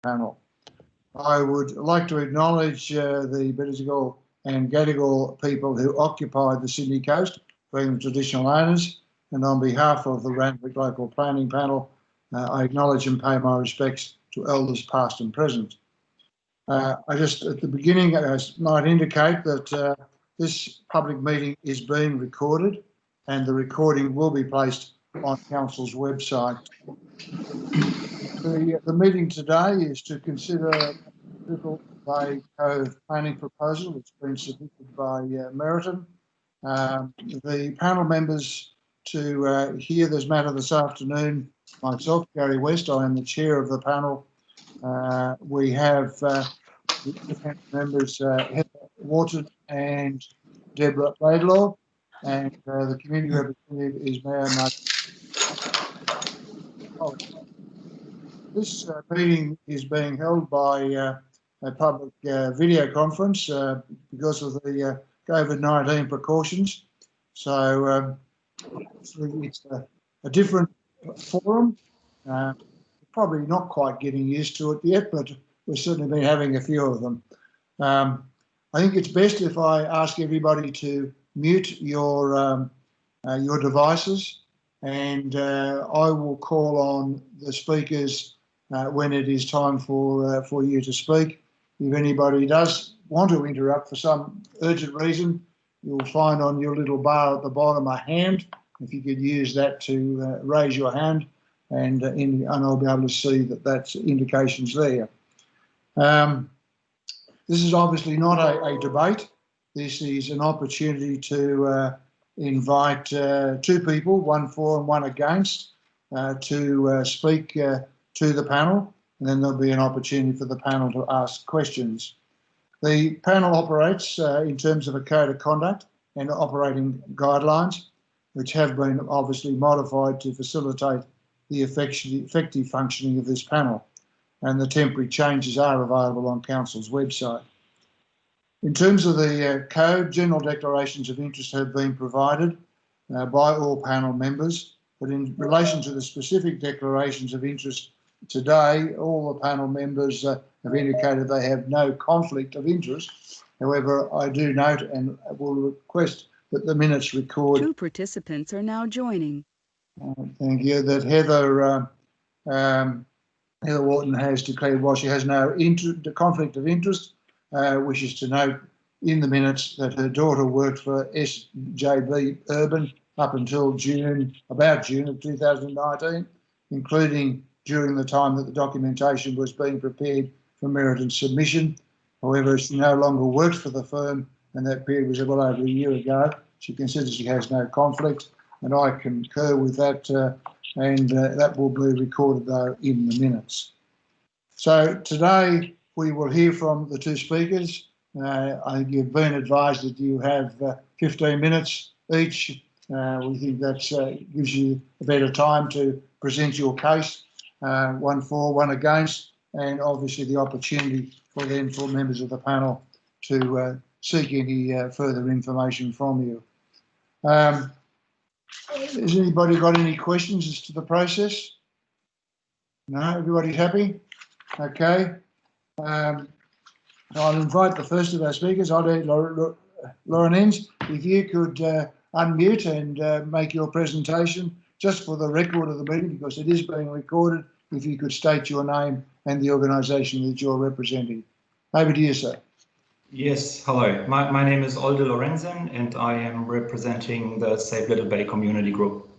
panel. I would like to acknowledge the Bidjigal and Gadigal people who occupy the Sydney coast, being the traditional owners, and on behalf of the Randwick Local Planning Panel, I acknowledge and pay my respects to elders past and present. I just, at the beginning, I might indicate that this public meeting is being recorded and the recording will be placed on Council's website. The meeting today is to consider a code planning proposal that's been submitted by Meriton. The panel members to hear this matter this afternoon, myself, Gary West, I am the chair of the panel. We have members Heather Wharton and Deborah Laidlaw, and the community representative is Mayor Mark. This meeting is being held by a public video conference because of the COVID-19 precautions. So it's a different forum. Probably not quite getting used to it yet, but we've certainly been having a few of them. I think it's best if I ask everybody to mute your devices, and I will call on the speakers when it is time for you to speak. If anybody does want to interrupt for some urgent reason, you'll find on your little bar at the bottom a hand. If you could use that to raise your hand, and I'll be able to see that that's indications there. This is obviously not a debate. This is an opportunity to invite two people, one for and one against, to speak to the panel, and then there'll be an opportunity for the panel to ask questions. The panel operates in terms of a code of conduct and operating guidelines, which have been obviously modified to facilitate the effective functioning of this panel, and the temporary changes are available on Council's website. In terms of the code, general declarations of interest have been provided by all panel members, but in relation to the specific declarations of interest today, all the panel members have indicated they have no conflict of interest. However, I do note and will request that the minutes record. 2 participants are now joining. Thank you. That Heather Wharton has declared, while she has no conflict of interest, wishes to note in the minutes that her daughter worked for SJB Urban up until about June of 2019, including during the time that the documentation was being prepared for Meriton's submission. However, she no longer works for the firm, and that period was well over a year ago. She considers she has no conflict, and I concur with that, and that will be recorded, though, in the minutes. So today we will hear from the two speakers. I think you've been advised that you have 15 minutes each. We think that gives you a better time to present your case, one for, one against, and obviously the opportunity for members of the panel to seek any further information from you. Has anybody got any questions as to the process? No, everybody's happy? Okay. I'll invite the first of our speakers, Lauren Enns, if you could unmute and make your presentation just for the record of the meeting, because it is being recorded. If you could state your name and the organisation that you're representing. Over to you, sir. Yes, hello. My name is Olde Lorenzen, and I am representing the Save Little Bay Community Group.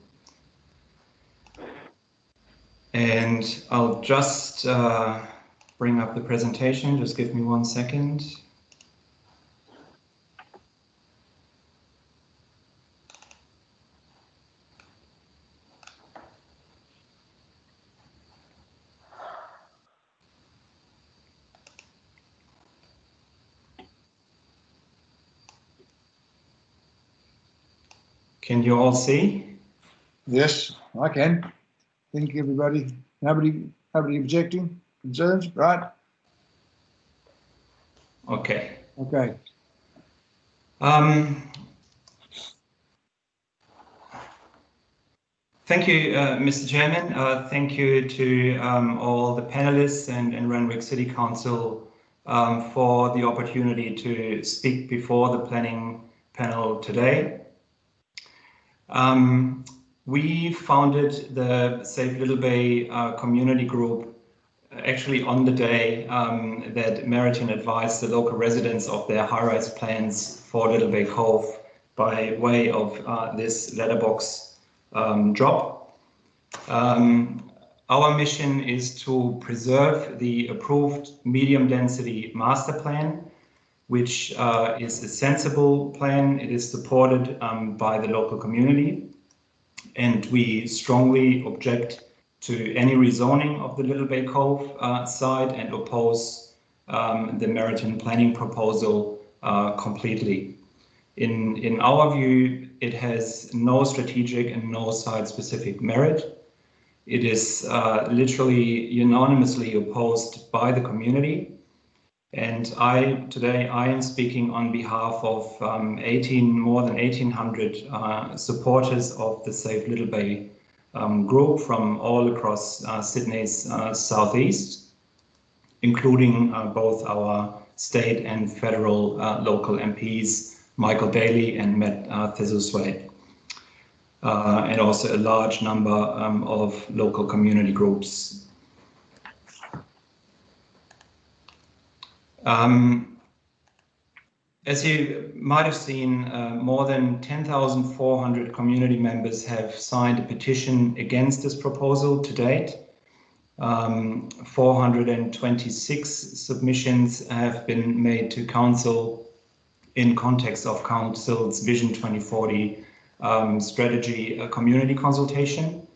And I'll just bring up the presentation. Just give me 1 second. Can you all see? Yes, I can. Thank you, everybody. Nobody objecting? Concerns? Right? Okay. Okay. Thank you, Mr. Chairman. Thank you to all the panelists and Randwick City Council for the opportunity to speak before the planning panel today. We founded the Safe Little Bay community group actually on the day that Meriton advised the local residents of their high-rise plans for Little Bay Cove by way of this letterbox drop. Our mission is to preserve the approved medium density master plan, which is a sensible plan. It is supported by the local community, and we strongly object to any rezoning of the Little Bay Cove site and oppose the Meriton planning proposal completely. In our view, it has no strategic and no site-specific merit. It is literally unanimously opposed by the community. And today I am speaking on behalf of more than 1,800 supporters of the Safe Little Bay group from all across Sydney's southeast, including both our state and federal local MPs, Michael Daly and Matt Thistlethwaite, and also a large number of local community groups. As you might have seen, more than 10,400 community members have signed a petition against this proposal to date. 426 submissions have been made to Council in context of Council's Vision 2040 strategy community consultation.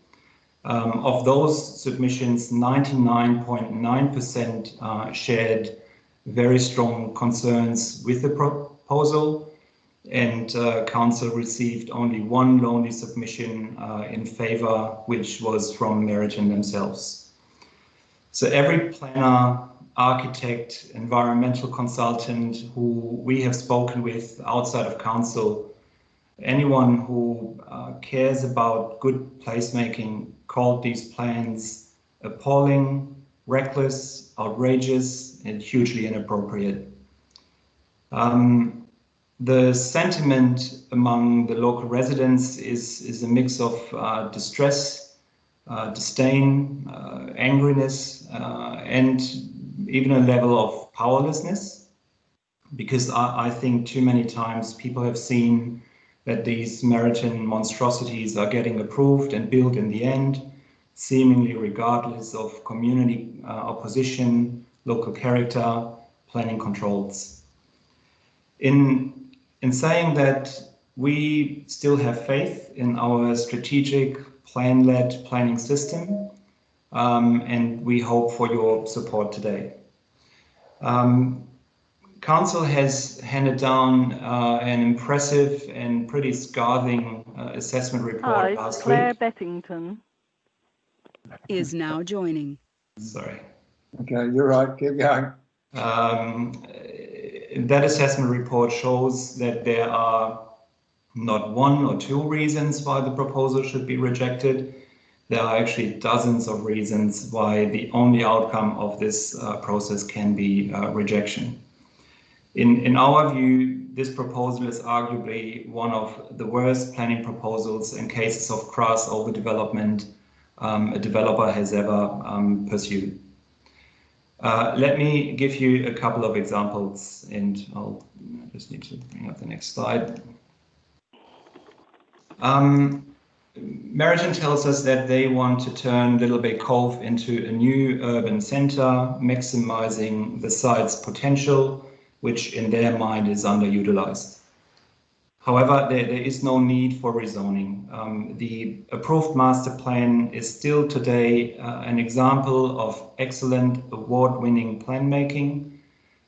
Of those submissions, 99.9% shared very strong concerns with the proposal, and Council received only one lonely submission in favour, which was from Meriton themselves. So every planner, architect, environmental consultant who we have spoken with outside of Council, anyone who cares about good placemaking, called these plans appalling, reckless, outrageous, and hugely inappropriate. The sentiment among the local residents is a mix of distress, disdain, angriness, and even a level of powerlessness, because I think too many times people have seen that these Meriton monstrosities are getting approved and built in the end, seemingly regardless of community opposition, local character, planning controls. In saying that, we still have faith in our strategic plan-led planning system, and we hope for your support today. Council has handed down an impressive and pretty scathing assessment report last Claire week. Bettington Is now joining. Sorry. Okay, you're right, keep going. That assessment report shows that there are not one or two reasons why the proposal should be rejected. There are actually dozens of reasons why the only outcome of this process can be rejection. In our view, this proposal is arguably one of the worst planning proposals in cases of crass overdevelopment a developer has ever pursued. Let me give you a couple of examples, and I'll just need to bring up the next slide. Meriton tells us that they want to turn Little Bay Cove into a new urban centre, maximizing the site's potential, which in their mind is underutilized. However, there is no need for rezoning. The approved master plan is still today an example of excellent award-winning plan making.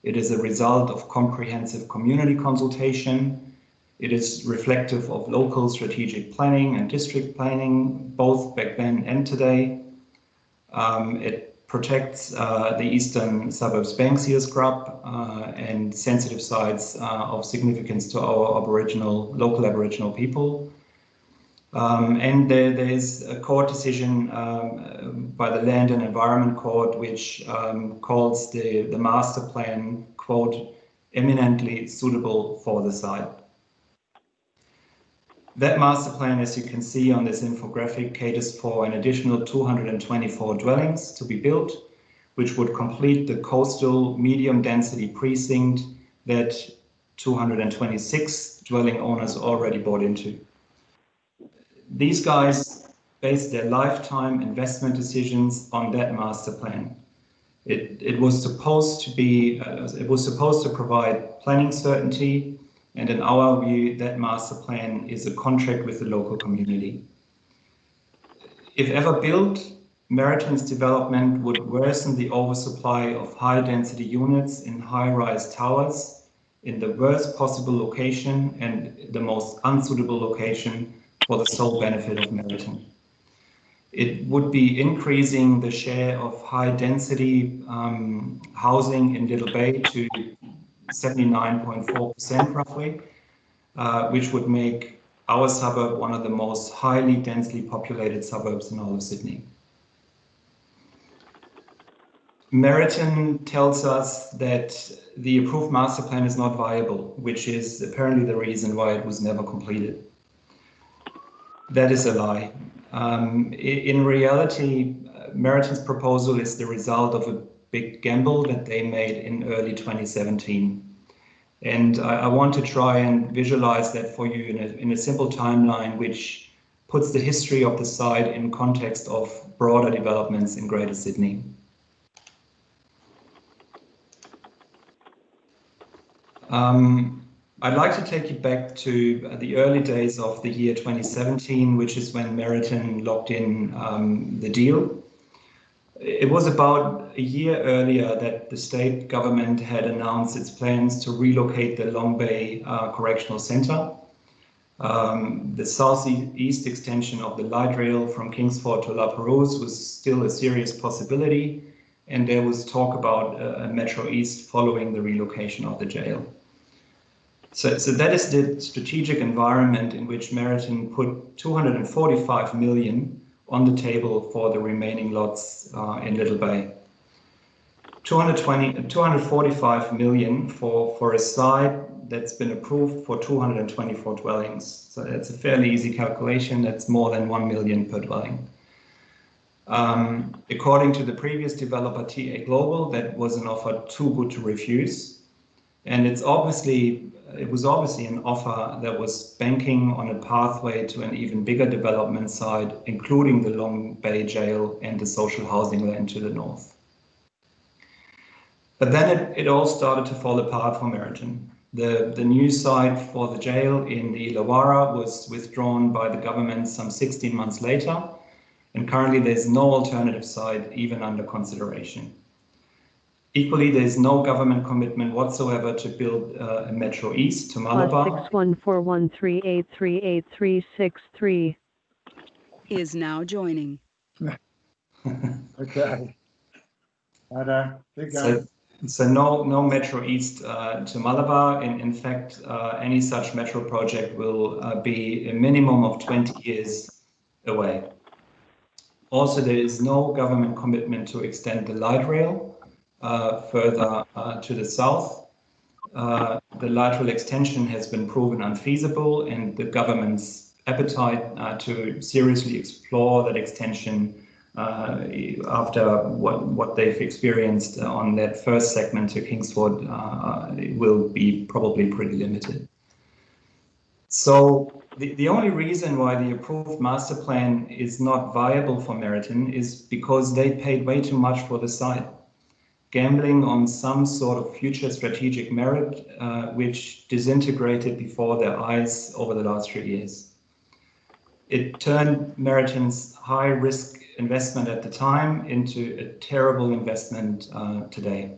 It is a result of comprehensive community consultation. It is reflective of local strategic planning and district planning, both back then and today. It protects the eastern suburbs Banksia scrub and sensitive sites of significance to our local Aboriginal people. And there's a court decision by the Land and Environment Court, which calls the master plan, quote, eminently suitable for the site. That master plan, as you can see on this infographic, caters for an additional 224 dwellings to be built, which would complete the coastal medium density precinct that 226 dwelling owners already bought into. These guys based their lifetime investment decisions on that master plan. It was supposed to provide planning certainty, and in our view, that master plan is a contract with the local community. If ever built, Meriton's development would worsen the oversupply of high-density units in high-rise towers in the worst possible location and the most unsuitable location for the sole benefit of Meriton. It would be increasing the share of high-density housing in Little Bay to 79.4% roughly, which would make our suburb one of the most highly densely populated suburbs in all of Sydney. Meriton tells us that the approved master plan is not viable, which is apparently the reason why it was never completed. That is a lie. In reality, Meriton's proposal is the result of a big gamble that they made in early 2017. And I want to try and visualize that for you in a simple timeline, which puts the history of the site in context of broader developments in Greater Sydney. I'd like to take you back to the early days of the year 2017, which is when Meriton locked in the deal. It was about a year earlier that the state government had announced its plans to relocate the Long Bay Correctional Centre. The southeast extension of the light rail from Kingsford to La Perouse was still a serious possibility, and there was talk about a Metro East following the relocation of the jail. So that is the strategic environment in which Meriton put 245 million on the table for the remaining lots in Little Bay. 245 million for a site that's been approved for 224 dwellings. So that's a fairly easy calculation. That's more than 1 million per dwelling. According to the previous developer, TA Global, that was an offer too good to refuse. And it was obviously an offer that was banking on a pathway to an even bigger development site, including the Long Bay Jail and the social housing land to the north. But then it all started to fall apart for Meriton. The new site for the jail in the Illawarra was withdrawn by the government some 16 months later, and currently there's no alternative site even under consideration. Equally, there's no government commitment whatsoever to build a Metro East to Malabar. +614138383363 is now joining. Okay. Keep going. So no Metro East to Malabar. In fact, any such metro project will be a minimum of 20 years away. Also, there is no government commitment to extend the light rail further to the south. The light rail extension has been proven unfeasible, and the government's appetite to seriously explore that extension after what they've experienced on that first segment to Kingsford will be probably pretty limited. So the only reason why the approved master plan is not viable for Meriton is because they paid way too much for the site, gambling on some sort of future strategic merit, which disintegrated before their eyes over the last 3 years. It turned Meriton's high-risk investment at the time into a terrible investment today.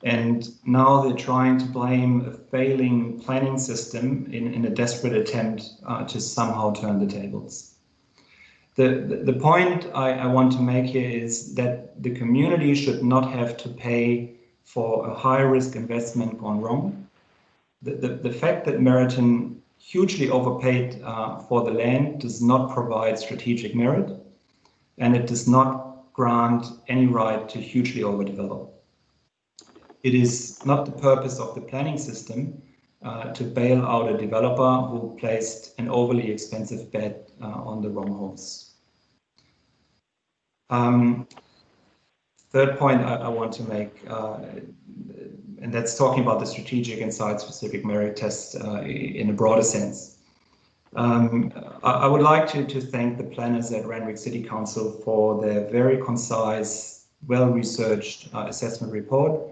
And now they're trying to blame a failing planning system in a desperate attempt to somehow turn the tables. The point I want to make here is that the community should not have to pay for a high-risk investment gone wrong. The fact that Meriton hugely overpaid for the land, does not provide strategic merit, and it does not grant any right to hugely overdevelop. It is not the purpose of the planning system to bail out a developer who placed an overly expensive bet on the wrong horse. Third point I want to make, and that's talking about the strategic and site-specific merit test in a broader sense. I would like to thank the planners at Randwick City Council for their very concise, well-researched assessment report.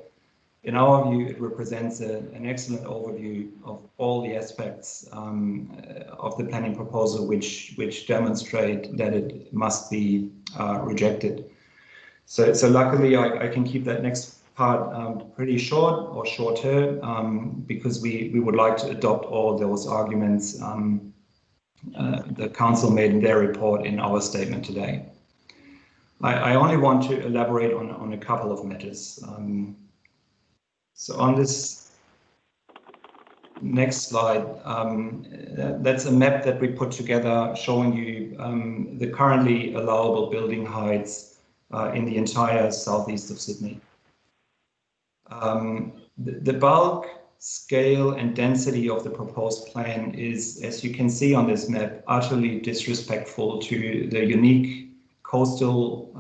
In our view, it represents an excellent overview of all the aspects of the planning proposal which demonstrate that it must be rejected. So luckily I can keep that next part pretty short or shorter because we would like to adopt all those arguments the council made in their report in our statement today. I only want to elaborate on a couple of matters. So on this next slide, that's a map that we put together showing you the currently allowable building heights in the entire southeast of Sydney. The bulk, scale and density of the proposed plan is, as you can see on this map, utterly disrespectful to the unique coastal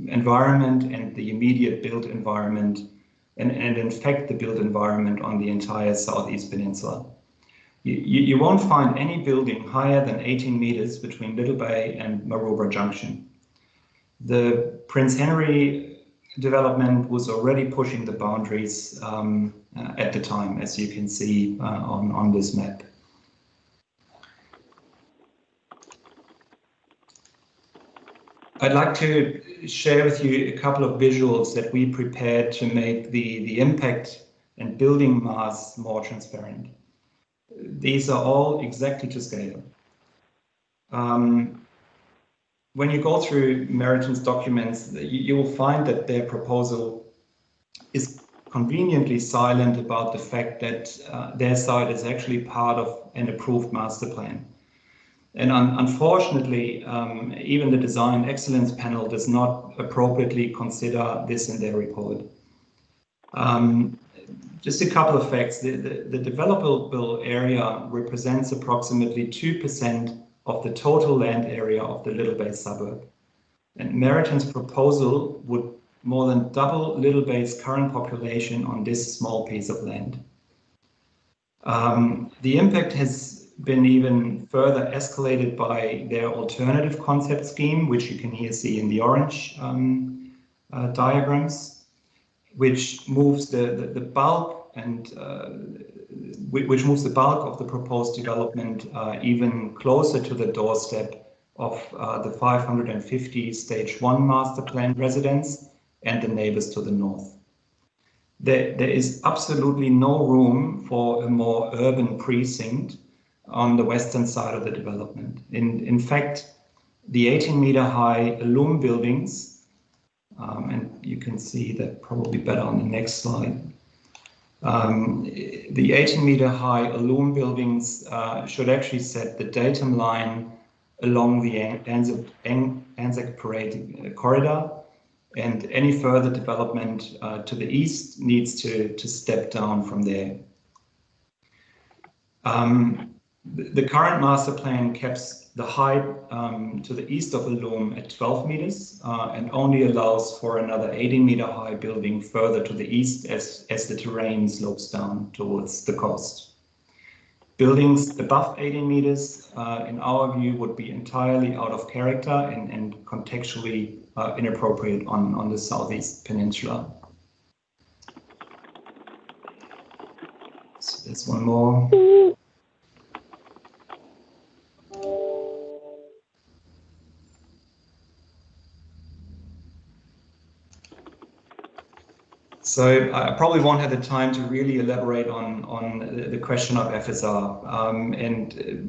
environment and the immediate built environment and in fact the built environment on the entire southeast peninsula. You won't find any building higher than 18 meters between Little Bay and Maroubra Junction. The Prince Henry development was already pushing the boundaries at the time, as you can see on this map. I'd like to share with you a couple of visuals that we prepared to make the impact and building mass more transparent. These are all exactly to scale. When you go through Meriton's documents, you will find that their proposal is conveniently silent about the fact that their site is actually part of an approved master plan. And unfortunately, even the Design Excellence Panel does not appropriately consider this in their report. Just a couple of facts. The developable area represents approximately 2% of the total land area of the Little Bay suburb. And Meriton's proposal would more than double Little Bay's current population on this small piece of land. The impact has been even further escalated by their alternative concept scheme, which you can here see in the orange diagrams, which moves the bulk and which moves the bulk of the proposed development even closer to the doorstep of the 550 Stage 1 master plan residents and the neighbors to the north. There is absolutely no room for a more urban precinct on the western side of the development. In fact, the 18-meter high loom buildings, and you can see that probably better on the next slide. The 18-meter high loom buildings should actually set the datum line along the Anzac Parade corridor, and any further development to the east needs to step down from there. The current master plan caps the height to the east of the loom at 12 meters and only allows for another 18-meter high building further to the east as the terrain slopes down towards the coast. Buildings above 18 meters, in our view, would be entirely out of character and contextually inappropriate on the southeast peninsula. So there's one more. So I probably won't have the time to really elaborate on the question of FSR.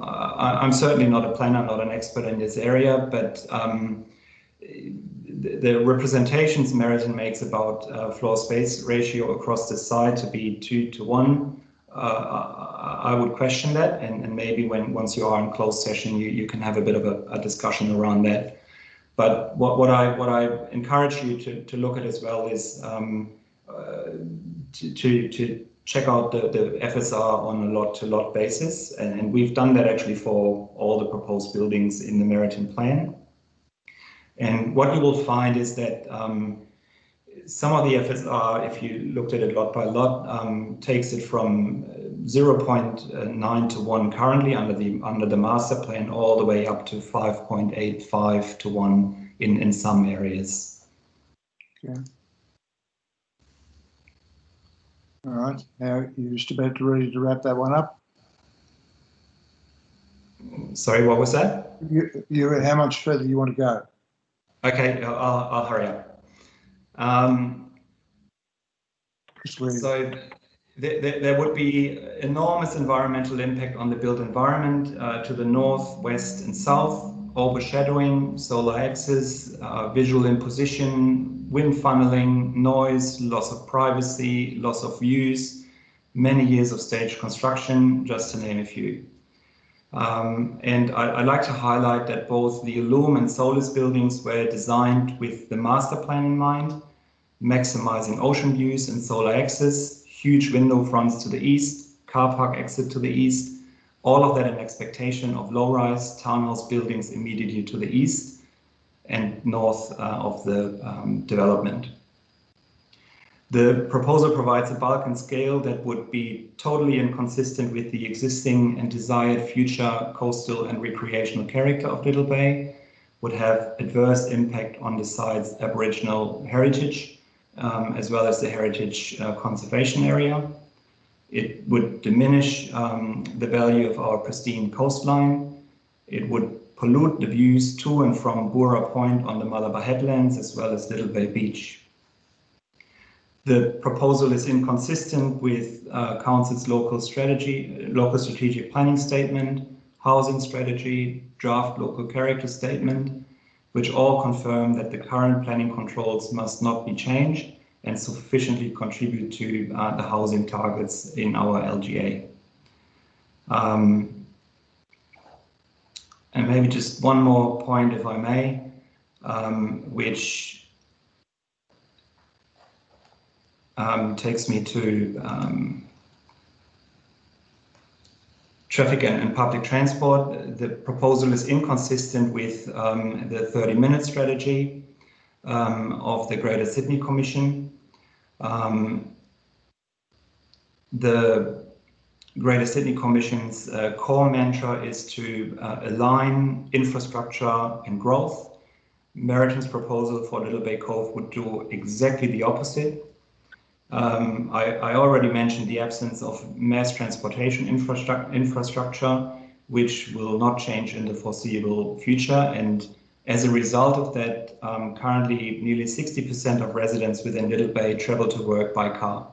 I'm certainly not a planner, not an expert in this area, but the representations Meriton makes about floor space ratio across the site to be 2 to 1 I would question that, and maybe once you are in closed session, you can have a bit of a discussion around that. But what I encourage you to look at as well is to check out the FSR on a lot-to-lot basis, and we've done that actually for all the proposed buildings in the Meriton plan. And what you will find is that some of the FSR, if you looked at it lot by lot, takes it from 0.9 to 1 currently under the master plan, all the way up to 5.85 to 1 in some areas. Okay. All right. Now you're just about ready to wrap that one up. Sorry, what was that? How much further you want to go? Okay, I'll hurry up. So there would be enormous environmental impact on the built environment to the north, west, and south, overshadowing, solar axis, visual imposition, wind funneling, noise, loss of privacy, loss of views, many years of stage construction, just to name a few. And I'd like to highlight that both the Illum and Solis buildings were designed with the master plan in mind, maximizing ocean views and solar access, huge window fronts to the east, car park exit to the east, all of that in expectation of low-rise townhouse buildings immediately to the east and north of the development. The proposal provides a bulk and scale that would be totally inconsistent with the existing and desired future coastal and recreational character of Little Bay, would have adverse impact on the site's Aboriginal heritage, as well as the heritage conservation area. It would diminish the value of our pristine coastline. It would pollute the views to and from Boora Point on the Malabar Headlands, as well as Little Bay Beach. The proposal is inconsistent with Council's local strategic planning statement, housing strategy, draft local character statement, which all confirm that the current planning controls must not be changed and sufficiently contribute to the housing targets in our LGA. And maybe just one more point, if I may, which takes me to traffic and public transport. The proposal is inconsistent with the 30-minute strategy of the Greater Sydney Commission. The Greater Sydney Commission's core mantra is to align infrastructure and growth. Meriton's proposal for Little Bay Cove would do exactly the opposite. I already mentioned the absence of mass transportation infrastructure, which will not change in the foreseeable future. And as a result of that, currently nearly 60% of residents within Little Bay travel to work by car.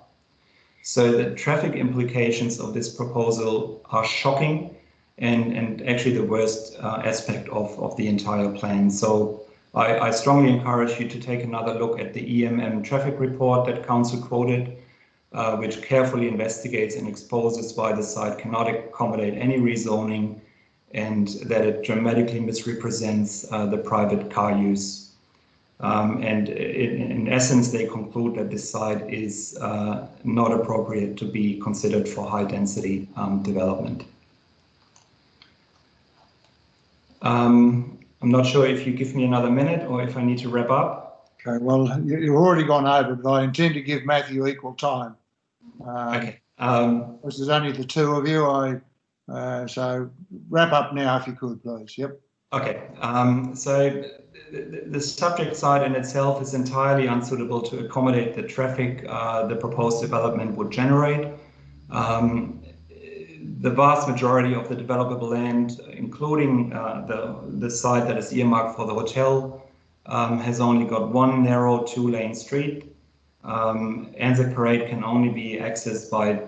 So the traffic implications of this proposal are shocking and actually the worst aspect of the entire plan. So I strongly encourage you to take another look at the EMM traffic report that Council quoted, which carefully investigates and exposes why the site cannot accommodate any rezoning and that it dramatically misrepresents the private car use. And in essence, they conclude that this site is not appropriate to be considered for high density development. I'm not sure if you give me another minute or if I need to wrap up. Okay, well, you've already gone over, but I intend to give Matthew equal time. Okay. Because there's only the two of you, so wrap up now if you could, please. Yep. Okay. So the subject site in itself is entirely unsuitable to accommodate the traffic the proposed development would generate. The vast majority of the developable land, including the site that is earmarked for the hotel, has only got one narrow two-lane street. Anzac Parade can only be accessed by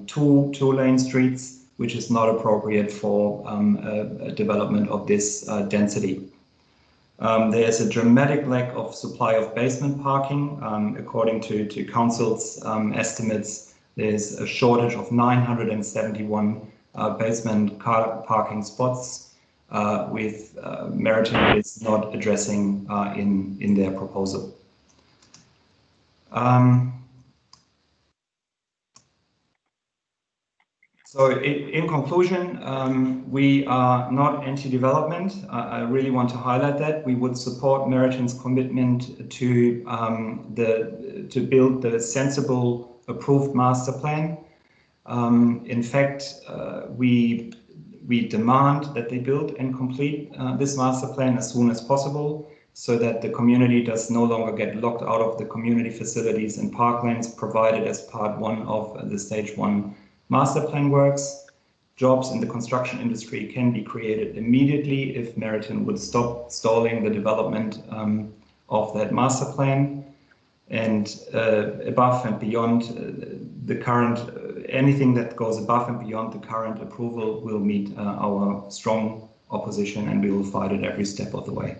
two-lane streets, which is not appropriate for a development of this density. There is a dramatic lack of supply of basement parking. According to Council's estimates, there's a shortage of 971 basement car parking spots, with Meriton is not addressing in their proposal. So in conclusion, we are not anti-development. I really want to highlight that. We would support Meriton's commitment to build the sensible approved master plan. In fact, we demand that they build and complete this master plan as soon as possible, so that the community does no longer get locked out of the community facilities and parklands provided as part 1 of the stage 1 master plan works. Jobs in the construction industry can be created immediately if Meriton would stop stalling the development of that master plan. And above and beyond the current, anything that goes above and beyond the current approval will meet our strong opposition, and we will fight it every step of the way.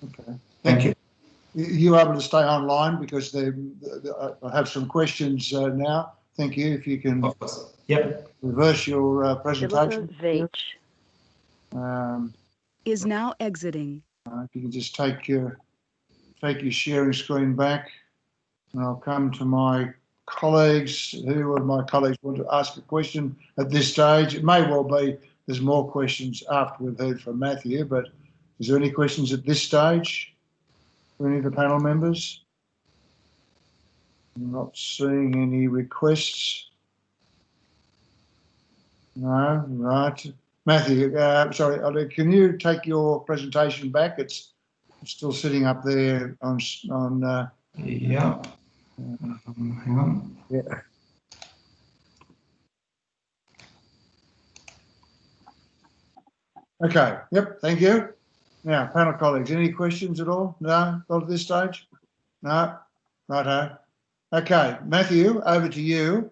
Okay. Thank you. You're able to stay online because I have some questions now. Thank you. If you can reverse your presentation. Is now exiting. If you can just take your sharing screen back, and I'll come to my colleagues. Who of my colleagues want to ask a question at this stage? It may well be there's more questions after we've heard from Matthew, but is there any questions at this stage for any of the panel members? I'm not seeing any requests. No, right. Matthew, sorry, can you take your presentation back? It's still sitting up there on yeah. Hang on. Yeah. Okay. Yep. Thank you. Now, panel colleagues, any questions at all? No, not at this stage. No. Righto. Okay, Matthew, over to you.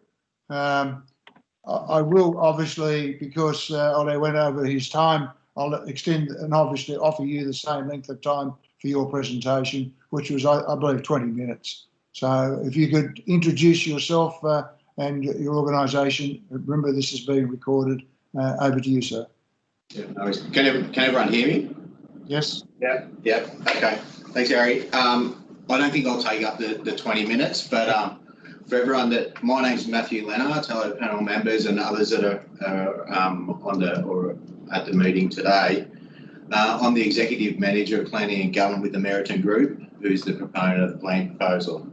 I will obviously, because Ole went over his time, I'll extend and obviously offer you the same length of time for your presentation, which was, I believe, 20 minutes. So if you could introduce yourself and your organisation. Remember, this is being recorded. Over to you, sir. Yeah, no worries. Can everyone hear me? Yes. Yeah. Okay. Thanks, Harry. I don't think I'll take up the 20 minutes, but for everyone my name's Matthew Leonard, fellow panel members and others that are at the meeting today. I'm the Executive Manager of Planning and Government with the Meriton Group, who's the proponent of the plan proposal.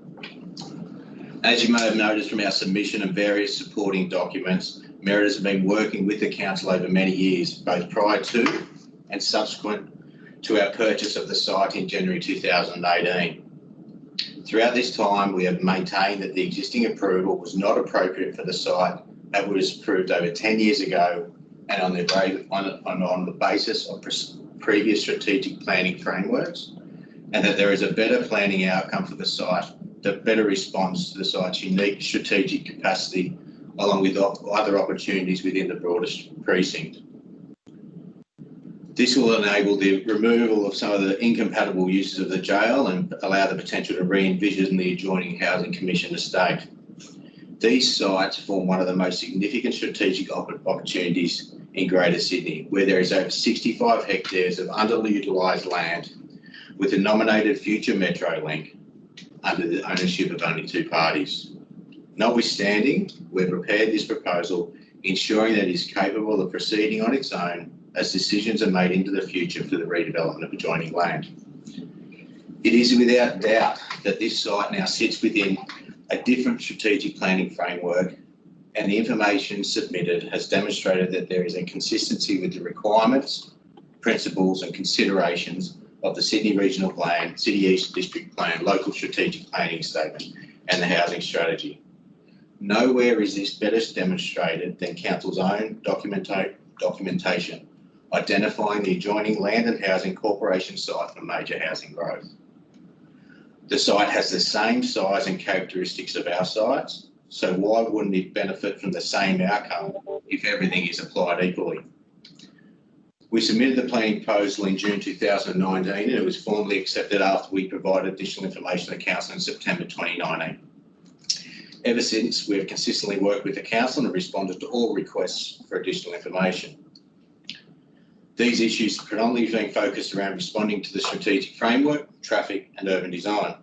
As you may have noticed from our submission and various supporting documents, Meriton has been working with the Council over many years, both prior to and subsequent to our purchase of the site in January 2018. Throughout this time, we have maintained that the existing approval was not appropriate for the site that was approved over 10 years ago and on the basis of previous strategic planning frameworks, and that there is a better planning outcome for the site that better responds to the site's unique strategic capacity, along with other opportunities within the broader precinct. This will enable the removal of some of the incompatible uses of the jail and allow the potential to re-envision the adjoining Housing Commission estate. These sites form one of the most significant strategic opportunities in Greater Sydney, where there is over 65 hectares of underutilised land with a nominated future Metro link under the ownership of only 2 parties. Notwithstanding, we've prepared this proposal ensuring that it is capable of proceeding on its own as decisions are made into the future for the redevelopment of adjoining land. It is without doubt that this site now sits within a different strategic planning framework, and the information submitted has demonstrated that there is a consistency with the requirements, principles and considerations of the Sydney Regional Plan, City East District Plan, Local Strategic Planning Statement and the Housing Strategy. Nowhere is this better demonstrated than Council's own documentation identifying the adjoining Land and Housing Corporation site for major housing growth. The site has the same size and characteristics of our sites, so why wouldn't it benefit from the same outcome if everything is applied equally? We submitted the planning proposal in June 2019 and it was formally accepted after we provided additional information to Council in September 2019. Ever since, we have consistently worked with the council and responded to all requests for additional information. These issues predominantly being focused around responding to the strategic framework, traffic and urban design.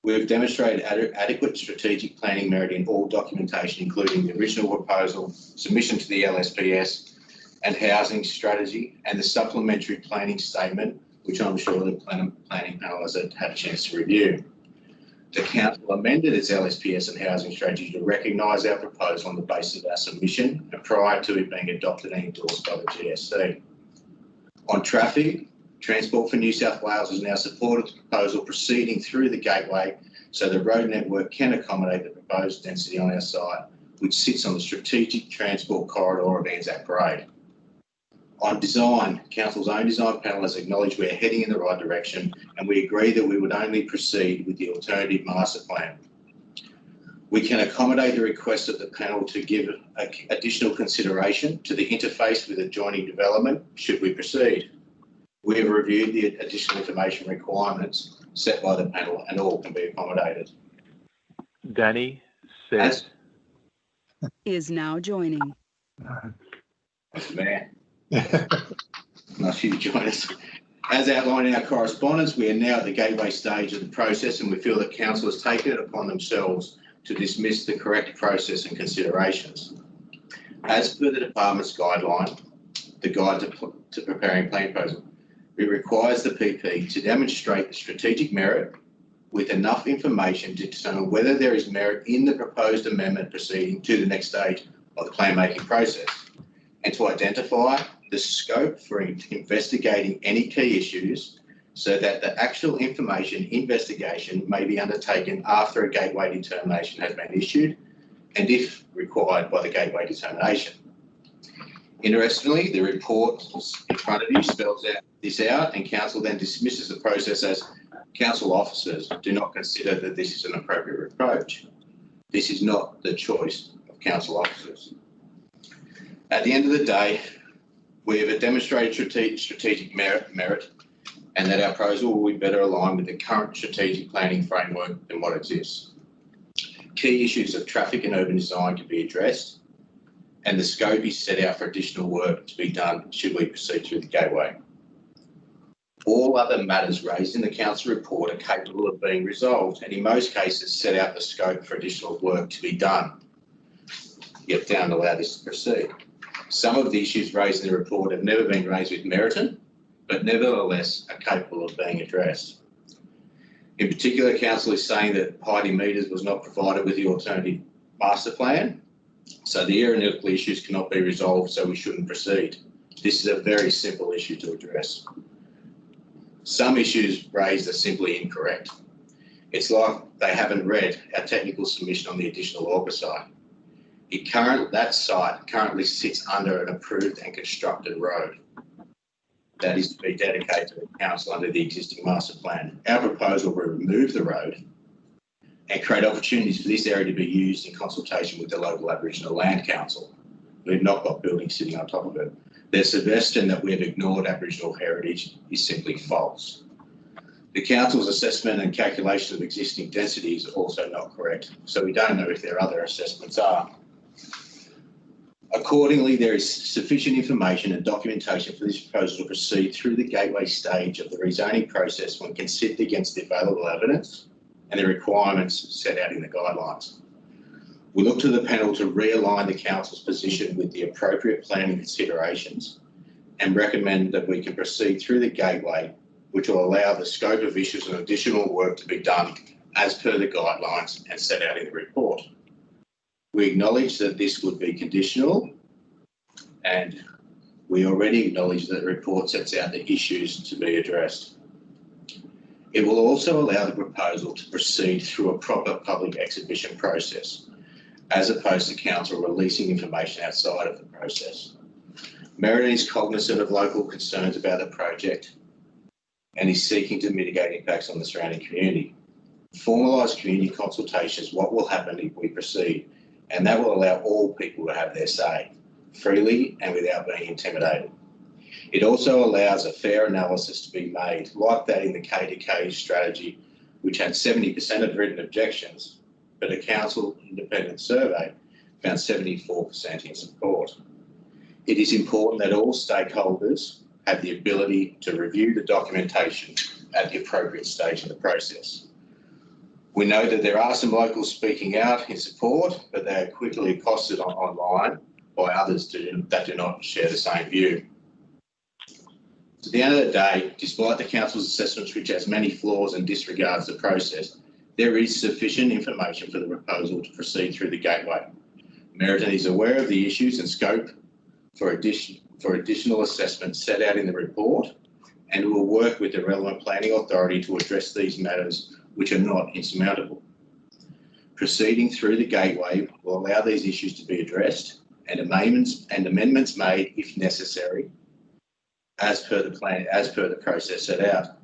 We have demonstrated adequate strategic planning merit in all documentation, including the original proposal, submission to the LSPS and housing strategy, and the supplementary planning statement, which I'm sure the planning panel has had a chance to review. The council amended its LSPS and housing strategy to recognise our proposal on the basis of our submission and prior to it being adopted and endorsed by the GSC. On traffic, Transport for New South Wales has now supported the proposal proceeding through the gateway so the road network can accommodate the proposed density on our site, which sits on the strategic transport corridor of Anzac Parade. On design, Council's own design panel has acknowledged we are heading in the right direction and we agree that we would only proceed with the alternative master plan. We can accommodate the request of the panel to give additional consideration to the interface with adjoining development should we proceed. We have reviewed the additional information requirements set by the panel and all can be accommodated. Danny says. Is now joining. Mr. Mayor. Nice you to join us. As outlined in our correspondence, we are now at the gateway stage of the process and we feel that Council has taken it upon themselves to dismiss the correct process and considerations. As per the Department's guideline, the Guide to Preparing Plan Proposal, it requires the PP to demonstrate the strategic merit with enough information to determine whether there is merit in the proposed amendment proceeding to the next stage of the plan making process, and to identify the scope for investigating any key issues so that the actual information investigation may be undertaken after a gateway determination has been issued and if required by the gateway determination. Interestingly, the report in front of you spells this out and Council then dismisses the process as Council officers do not consider that this is an appropriate approach. This is not the choice of Council officers. At the end of the day, we have a demonstrated strategic merit and that our proposal will be better aligned with the current strategic planning framework than what exists. Key issues of traffic and urban design can be addressed and the scope is set out for additional work to be done should we proceed through the gateway. All other matters raised in the Council report are capable of being resolved and in most cases set out the scope for additional work to be done, yet don't allow this to proceed. Some of the issues raised in the report have never been raised with Meriton, but nevertheless are capable of being addressed. In particular, Council is saying that Heidi Meters was not provided with the alternative master plan, so the aeronautical issues cannot be resolved, so we shouldn't proceed. This is a very simple issue to address. Some issues raised are simply incorrect. It's like they haven't read our technical submission on the additional Orca site. That site currently sits under an approved and constructed road that is to be dedicated to the Council under the existing master plan. Our proposal will remove the road and create opportunities for this area to be used in consultation with the local Aboriginal Land Council. We've not got buildings sitting on top of it. Their suggestion that we have ignored Aboriginal heritage is simply false. The Council's assessment and calculation of existing density is also not correct, so we don't know if their other assessments are. Accordingly, there is sufficient information and documentation for this proposal to proceed through the gateway stage of the rezoning process when considered against the available evidence and the requirements set out in the guidelines. We look to the panel to realign the Council's position with the appropriate planning considerations and recommend that we can proceed through the gateway, which will allow the scope of issues and additional work to be done as per the guidelines and set out in the report. We acknowledge that this would be conditional and we already acknowledge that the report sets out the issues to be addressed. It will also allow the proposal to proceed through a proper public exhibition process, as opposed to Council releasing information outside of the process. Meriton is cognisant of local concerns about the project and is seeking to mitigate impacts on the surrounding community. Formalised community consultations, what will happen if we proceed, and that will allow all people to have their say, freely and without being intimidated. It also allows a fair analysis to be made, like that in the K2K strategy, which had 70% of written objections, but a council independent survey found 74% in support. It is important that all stakeholders have the ability to review the documentation at the appropriate stage of the process. We know that there are some locals speaking out in support, but they are quickly accosted online by others that do not share the same view. So at the end of the day, despite the council's assessments, which has many flaws and disregards the process, there is sufficient information for the proposal to proceed through the gateway. Meriton is aware of the issues and scope for additional assessments set out in the report, and will work with the relevant planning authority to address these matters which are not insurmountable. Proceeding through the gateway will allow these issues to be addressed and amendments made if necessary, as per the process set out.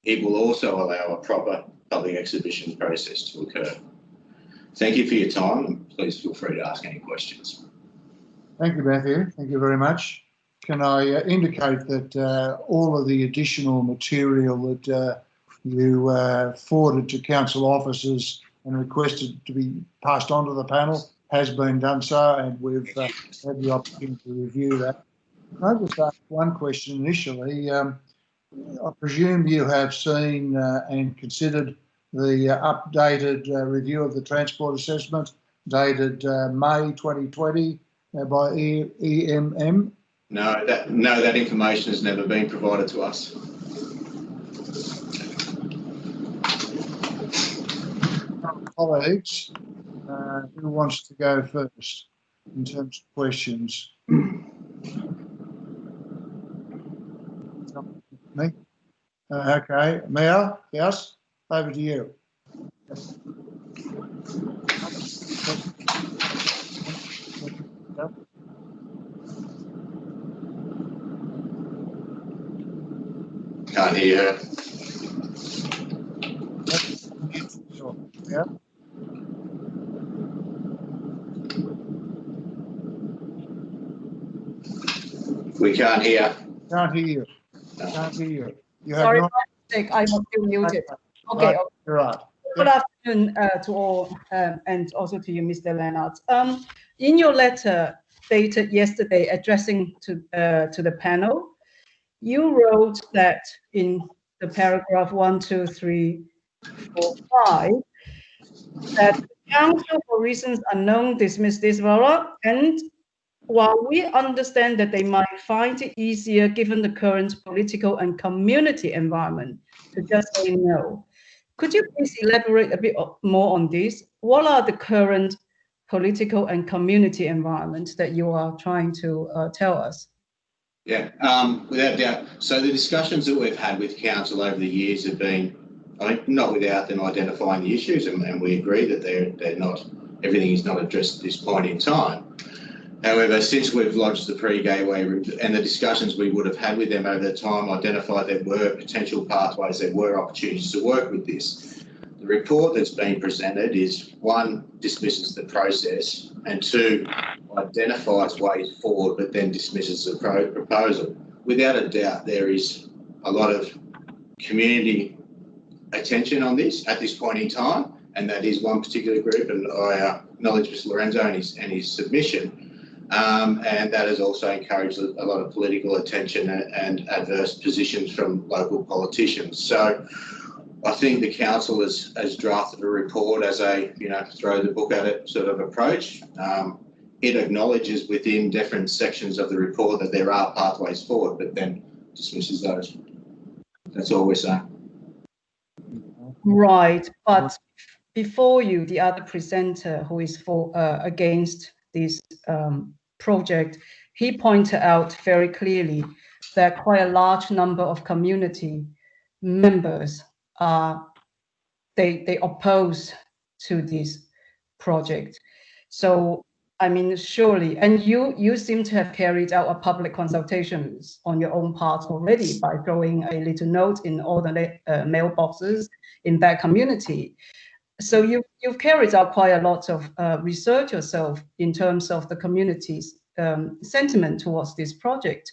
It will also allow a proper public exhibition process to occur. Thank you for your time, and please feel free to ask any questions. Thank you, Matthew. Thank you very much. Can I indicate that all of the additional material that you forwarded to council officers and requested to be passed on to the panel has been done so, and we've had the opportunity to review that. Can I just ask one question initially? I presume you have seen and considered the updated review of the transport assessment dated May 2020 by EMM? No, that information has never been provided to us. Colleagues, who wants to go first in terms of questions? Me? Okay, Mel, yes, over to you. Can't hear her. Yeah. We can't hear. Can't hear you. Can't hear you. You have Sorry, not. my mistake. I was still muted. Okay. Right, you're right. Good afternoon to all, and also to you, Mr. Leonard. In your letter dated yesterday addressing to the panel, you wrote that in the paragraph 1, 2, 3, 4, 5, that the council, for reasons unknown, dismissed this borough, and while we understand that they might find it easier given the current political and community environment to just say no. Could you please elaborate a bit more on this? What are the current political and community environments that you are trying to tell us? Yeah, without doubt. So the discussions that we've had with council over the years have been, I mean, not without them identifying the issues, and we agree that they're not, everything is not addressed at this point in time. However, since we've lodged the pre-gateway and the discussions we would have had with them over the time identified there were potential pathways, there were opportunities to work with this. The report that's been presented is, one, dismisses the process, and two, identifies ways forward but then dismisses the proposal. Without a doubt, there is a lot of community attention on this at this point in time, and that is one particular group, and I acknowledge Mr. Lorenzo and his submission. And that has also encouraged a lot of political attention and adverse positions from local politicians. So I think the council has drafted a report as a, throw the book at it sort of approach. It acknowledges within different sections of the report that there are pathways forward, but then dismisses those. That's all we're saying. Right, but before you, the other presenter who is against this project, he pointed out very clearly that quite a large number of community members they oppose to this project. So I mean, surely, and you seem to have carried out a public consultations on your own part already by throwing a little note in all the mailboxes in that community. So you've carried out quite a lot of research yourself in terms of the community's sentiment towards this project.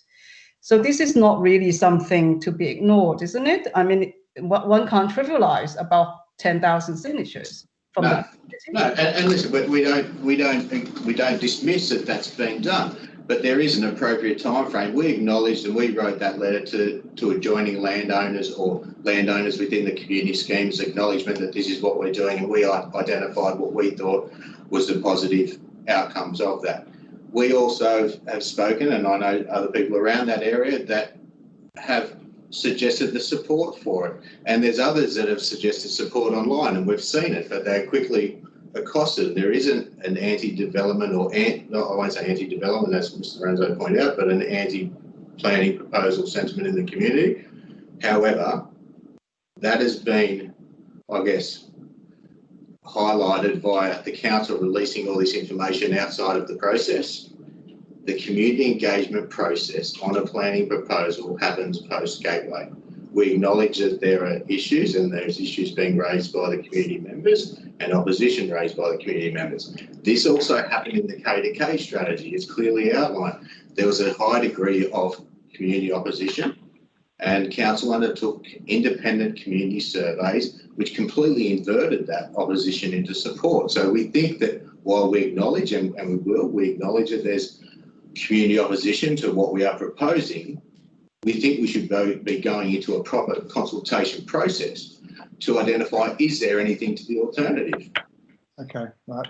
So this is not really something to be ignored, isn't it? I mean, one can't trivialize about 10,000 signatures. from No, the no, and listen, we don't dismiss that that's been done, but there is an appropriate time frame. We acknowledged and we wrote that letter to adjoining landowners or landowners within the community schemes, acknowledgement that this is what we're doing, and we identified what we thought was the positive outcomes of that. We also have spoken, and I know other people around that area that have suggested the support for it, and there's others that have suggested support online, and we've seen it, but they're quickly accosted. There isn't an anti-development or no, I won't say anti-development, as Mr. Renzo pointed out, but an anti-planning proposal sentiment in the community. However, that has been, I guess, highlighted via the council releasing all this information outside of the process. The community engagement process on a planning proposal happens post-gateway. We acknowledge that there are issues, and there's issues being raised by the community members and opposition raised by the community members. This also happened in the K2K strategy. It's clearly outlined. There was a high degree of community opposition, and council undertook independent community surveys which completely inverted that opposition into support. So we think that while we acknowledge, and we acknowledge that there's community opposition to what we are proposing, we think we should be going into a proper consultation process to identify, is there anything to the alternative? Okay, right.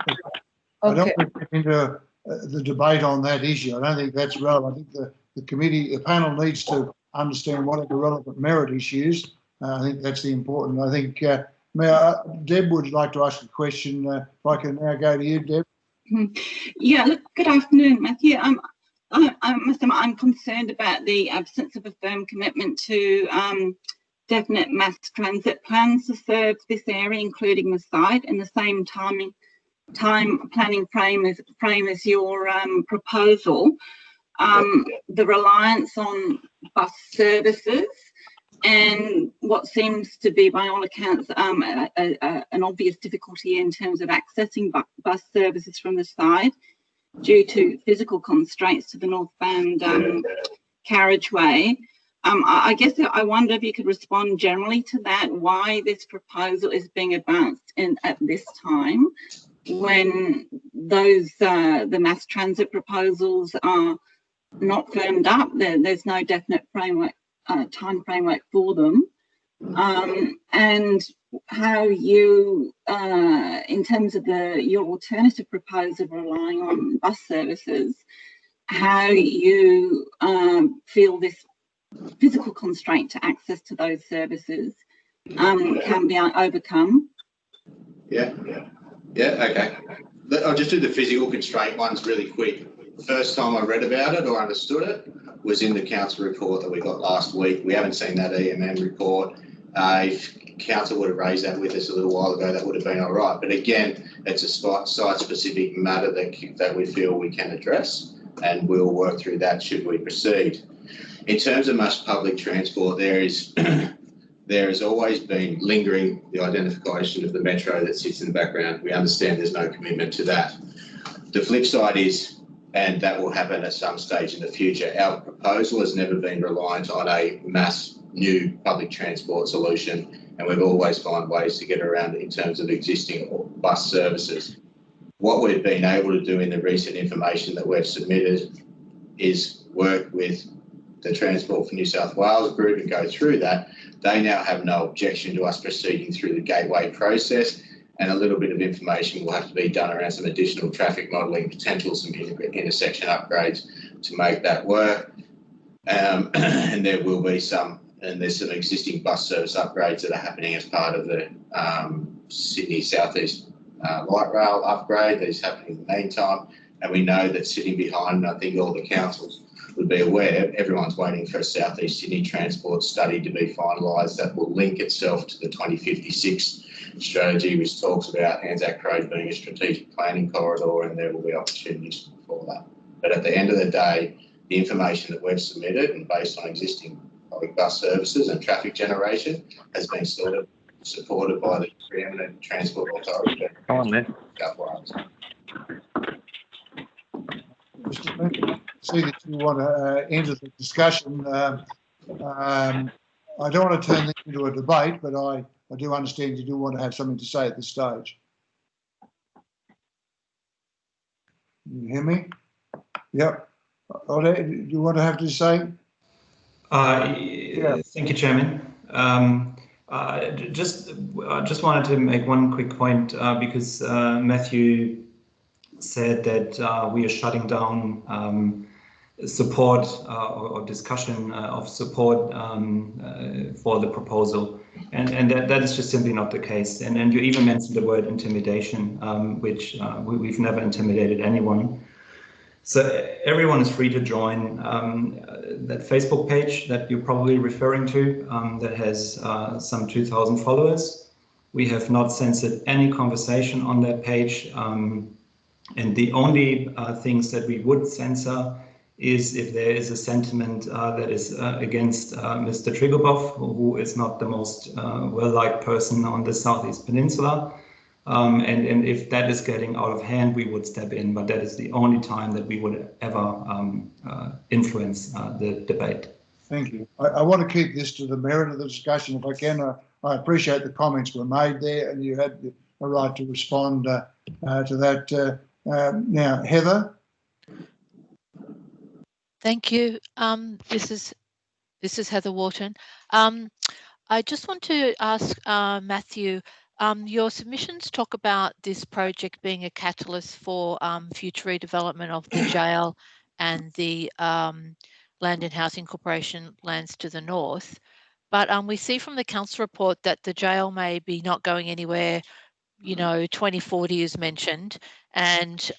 I don't want to get into the debate on that issue. I don't think that's relevant. I think the panel needs to understand what are the relevant merit issues. I think that's the important. I think, Deb would like to ask a question. If I can now go to you, Deb. Yeah, look, good afternoon, Matthew. I'm concerned about the absence of a firm commitment to definite mass transit plans to serve this area, including the site, in the same time planning frame as your proposal. The reliance on bus services and what seems to be, by all accounts, an obvious difficulty in terms of accessing bus services from the side due to physical constraints to the northbound carriageway. I guess I wonder if you could respond generally to that, why this proposal is being advanced at this time when those the mass transit proposals are not firmed up. There's no definite framework, time framework for them, and how you, in terms of your alternative proposal relying on bus services, how you feel this physical constraint to access to those services can be overcome. Yeah, okay. I'll just do the physical constraint ones really quick. The first time I read about it or understood it was in the council report that we got last week. We haven't seen that EMM report. If council would have raised that with us a little while ago, that would have been all right. But again, it's a site-specific matter that we feel we can address, and we'll work through that should we proceed. In terms of mass public transport, there has always been lingering the identification of the metro that sits in the background. We understand there's no commitment to that. The flip side is, and that will happen at some stage in the future, our proposal has never been reliant on a mass new public transport solution, and we've always found ways to get around it in terms of existing bus services. What we've been able to do in the recent information that we've submitted is work with the Transport for New South Wales group and go through that. They now have no objection to us proceeding through the gateway process, and a little bit of information will have to be done around some additional traffic modelling, potential some intersection upgrades to make that work. And there will be there's some existing bus service upgrades that are happening as part of the Sydney Southeast light rail upgrade that is happening in the meantime. And we know that sitting behind, and I think all the councils would be aware, everyone's waiting for a Southeast Sydney transport study to be finalised that will link itself to the 2056 strategy, which talks about Anzac Road being a strategic planning corridor, and there will be opportunities for that. But at the end of the day, the information that we've submitted and based on existing public bus services and traffic generation has been sort of supported by the preeminent transport authority. Come on, man. Mr. Lincoln, I see that you want to enter the discussion. I don't want to turn this into a debate, but I do understand you do want to have something to say at this stage. You hear me? Yep. Ole, do you want to have to say? Thank you, Chairman. Just wanted to make one quick point because Matthew said that we are shutting down support or discussion of support for the proposal, and that is just simply not the case. And you even mentioned the word intimidation, which we've never intimidated anyone. So everyone is free to join that Facebook page that you're probably referring to that has some 2,000 followers. We have not censored any conversation on that page. And the only things that we would censor is if there is a sentiment that is against Mr. Trigobov, who is not the most well-liked person on the Southeast Peninsula. And if that is getting out of hand, we would step in, but that is the only time that we would ever influence the debate. Thank you. I want to keep this to the merit of the discussion if I can. I appreciate the comments were made there and you had a right to respond to that. Now, Heather. Thank you. This is Heather Wharton. I just want to ask Matthew, your submissions talk about this project being a catalyst for future redevelopment of the jail and the Land and Housing Corporation lands to the north. But we see from the council report that the jail may be not going anywhere. 2040 is mentioned, and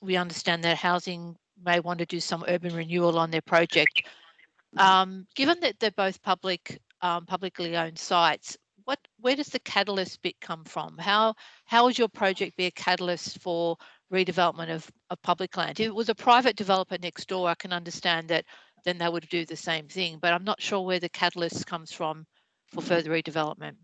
we understand that housing may want to do some urban renewal on their project. Given that they're both publicly owned sites, where does the catalyst bit come from? How would your project be a catalyst for redevelopment of public land? If it was a private developer next door, I can understand that then they would do the same thing, but I'm not sure where the catalyst comes from for further redevelopment.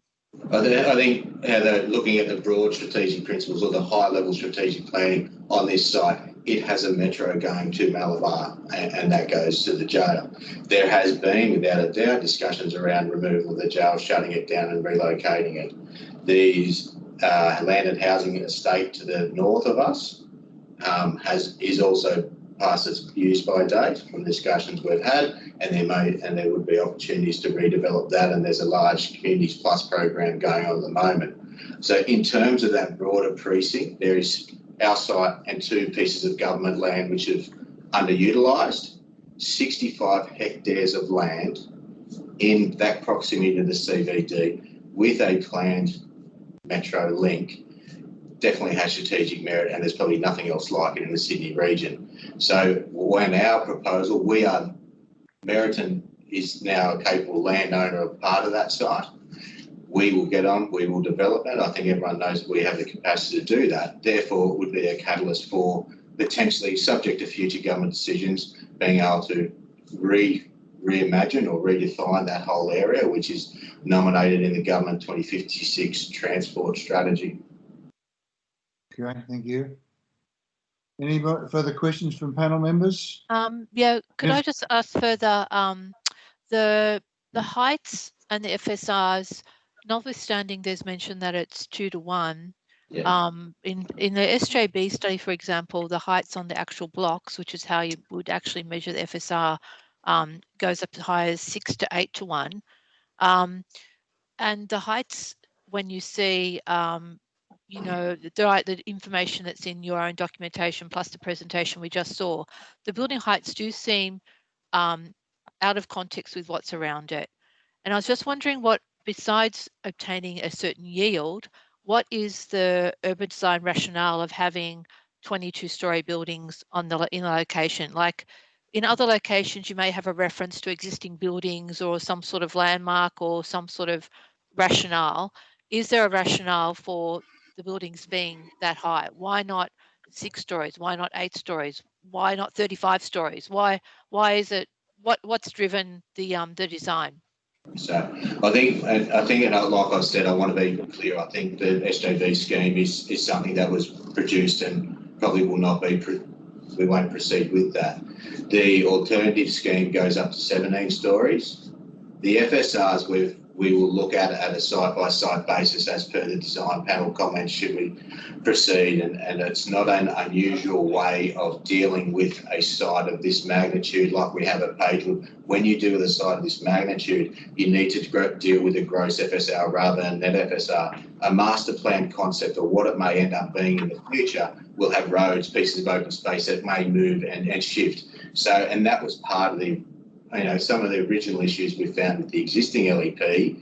I think, Heather, looking at the broad strategic principles or the high-level strategic planning on this site, it has a metro going to Malabar and that goes to the jail. There has been, without a doubt, discussions around removal of the jail, shutting it down and relocating it. These land and housing estate to the north of us is also past its use by date from discussions we've had, and there would be opportunities to redevelop that, and there's a large Communities Plus program going on at the moment. So in terms of that broader precinct, there is our site and 2 pieces of government land which have underutilised, 65 hectares of land in that proximity to the CBD with a planned metro link. Definitely has strategic merit, and there's probably nothing else like it in the Sydney region. So when our proposal, Meriton is now a capable landowner of part of that site. We will get on, we will develop it. I think everyone knows we have the capacity to do that. Therefore, it would be a catalyst for potentially, subject to future government decisions, being able to reimagine or redefine that whole area, which is nominated in the government 2056 transport strategy. Okay, thank you. Any further questions from panel members? Yeah, could I just ask further, the heights and the FSRs, notwithstanding there's mention that it's 2 to 1, yeah. In the SJB study, for example, the heights on the actual blocks, which is how you would actually measure the FSR, goes up as high as 6 to 8 to 1. And the heights, when you see the information that's in your own documentation plus the presentation we just saw, the building heights do seem out of context with what's around it. And I was just wondering what, besides obtaining a certain yield, what is the urban design rationale of having 22-storey buildings in the location? Like in other locations, you may have a reference to existing buildings or some sort of landmark or some sort of rationale. Is there a rationale for the buildings being that high? Why not 6 stories? Why not 8 stories? Why not 35 stories? Why is it, what's driven the design? So I think, and like I said, I want to be clear. I think the SJV scheme is something that was produced and probably will not be, we won't proceed with that. The alternative scheme goes up to 17 stories. The FSRs we will look at it at a site-by-site basis as per the design panel comments should we proceed. And it's not an unusual way of dealing with a site of this magnitude like we have at Pagewood. When you do with a site of this magnitude, you need to deal with a gross FSR rather than net FSR. A master plan concept, or what it may end up being in the future, will have roads, pieces of open space that may move and shift. So, and that was part of the, some of the original issues we found with the existing LEP,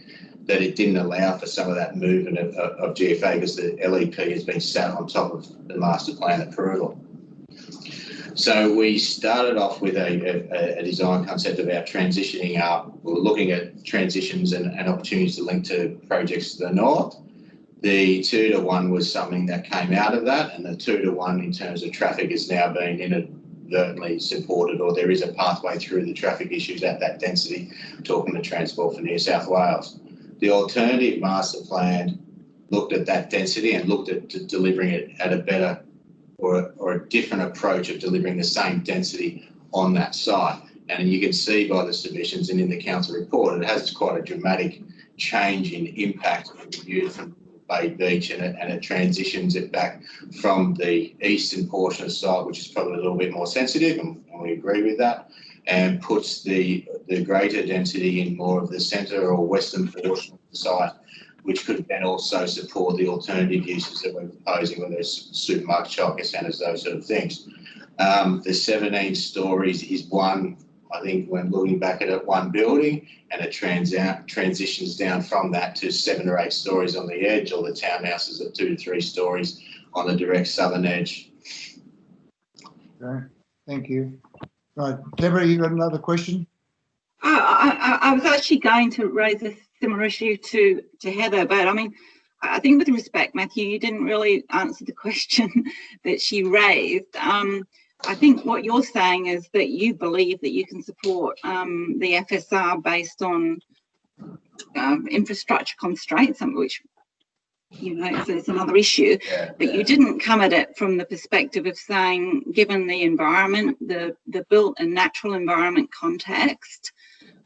that it didn't allow for some of that movement of GFA because the LEP has been sat on top of the master plan approval. So we started off with a design concept about transitioning up. We were looking at transitions and opportunities to link to projects to the north. The 2-to-1 was something that came out of that, and the 2-to-1 in terms of traffic is now being inadvertently supported, or there is a pathway through the traffic issues at that density, talking to Transport for New South Wales. The alternative master plan looked at that density and looked at delivering it at a better or a different approach of delivering the same density on that site. And you can see by the submissions and in the council report, it has quite a dramatic change in impact of the view from Bay Beach, and it transitions it back from the eastern portion of the site, which is probably a little bit more sensitive, and we agree with that, and puts the greater density in more of the centre or western portion of the site, which could then also support the alternative uses that we're proposing, whether it's supermarket, childcare centres, those sort of things. The 17 stories is one, I think when looking back at it, one building, and it transitions down from that to 7 or 8 stories on the edge, or the townhouses at 2 to 3 stories on the direct southern edge. Okay, thank you. Right, Deborah, you got another question? I was actually going to raise a similar issue to Heather, but I mean, I think with respect, Matthew, you didn't really answer the question that she raised. I think what you're saying is that you believe that you can support the FSR based on infrastructure constraints, which, is another issue. But you didn't come at it from the perspective of saying, given the environment, the built and natural environment context,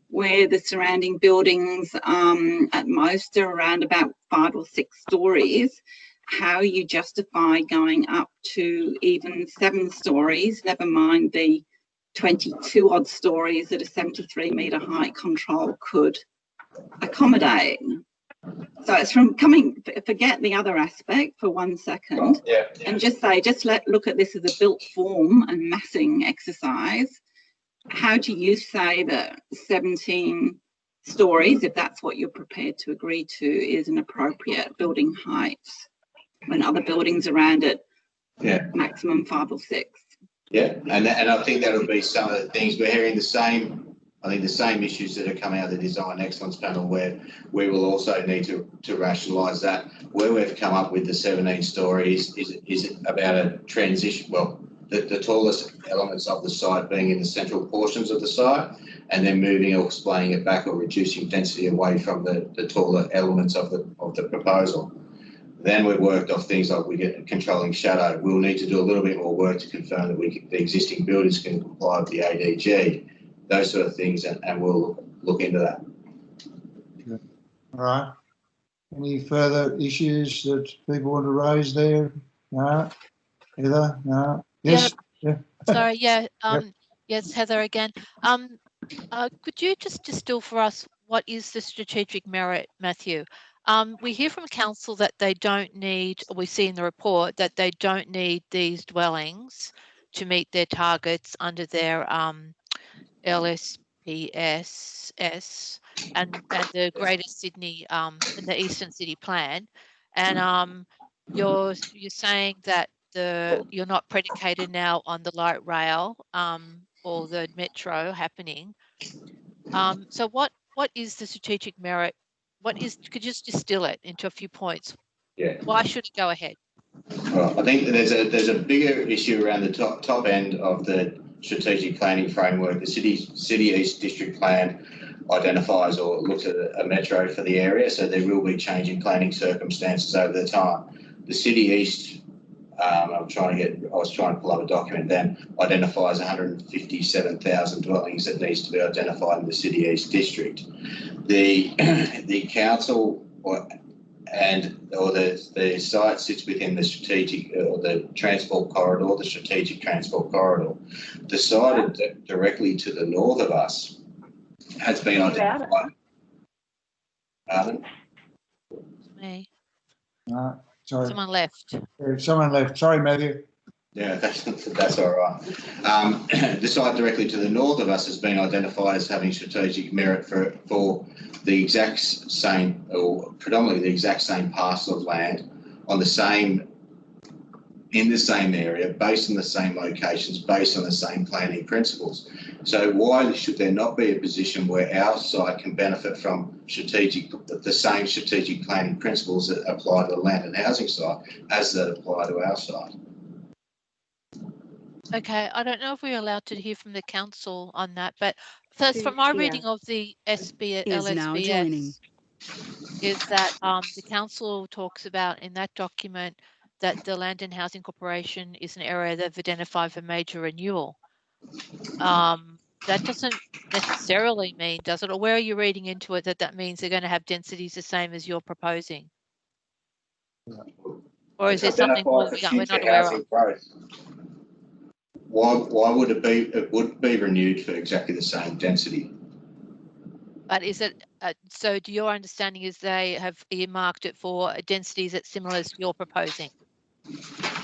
where the surrounding buildings at most are around about 5 or 6 stories, how you justify going up to even 7 stories, never mind the 22 odd stories that a 73 metre height control could accommodate. So it's from forget the other aspect for 1 second, and just look at this as a built form and massing exercise. How do you say that 17 stories, if that's what you're prepared to agree to, is an appropriate building height when other buildings around it, maximum 5 or 6? Yeah, and I think that'll be some of the things we're hearing the same issues that are coming out of the Design Excellence Panel, where we will also need to rationalise that. Where we've come up with the 17 stories is about a transition, the tallest elements of the site being in the central portions of the site, and then moving or splaying it back or reducing density away from the taller elements of the proposal. Then we've worked off things like we get controlling shadow. We'll need to do a little bit more work to confirm that the existing buildings can comply with the ADG, those sort of things, and we'll look into that. All right. Any further issues that people want to raise there? No? Heather? No? Yes? Yeah. Sorry, yes, Heather again. Could you just distill for us what is the strategic merit, Matthew? We hear from council that they don't need, or we see in the report that they don't need these dwellings to meet their targets under their LSPSS and the Greater Sydney and the Eastern City Plan, and you're saying that you're not predicated now on the light rail or the metro happening. So what is the strategic merit? Could you just distill it into a few points? Yeah. Why should it go ahead? Well, I think there's a bigger issue around the top end of the strategic planning framework. The City East District Plan identifies or looks at a metro for the area, so there will be changing planning circumstances over the time. The City East I was trying to pull up a document then, identifies 157,000 dwellings that needs to be identified in the City East District. The council the site sits within the strategic or the transport corridor, the strategic transport corridor. The site directly to the north of us has been identified. Pardon? Me. Sorry. Someone left. Someone left. Sorry, Matthew. Yeah, that's all right. The site directly to the north of us has been identified as having strategic merit for the exact same, or predominantly the exact same parcel of land in the same area, based on the same locations, based on the same planning principles. So why should there not be a position where our site can benefit from the same strategic planning principles that apply to the land and housing site as that apply to our site? Okay, I don't know if we're allowed to hear from the council on that, but first, from my reading of the LSBS, is that the council talks about in that document that the Land and Housing Corporation is an area they've identified for major renewal. That doesn't necessarily mean, does it? Or where are you reading into it that means they're going to have densities the same as you're proposing? Or is there something more that we're not aware of? Growth. Why would it be? It would be renewed for exactly the same density. But is it, so do your understanding is they have earmarked it for densities that's similar as you're proposing?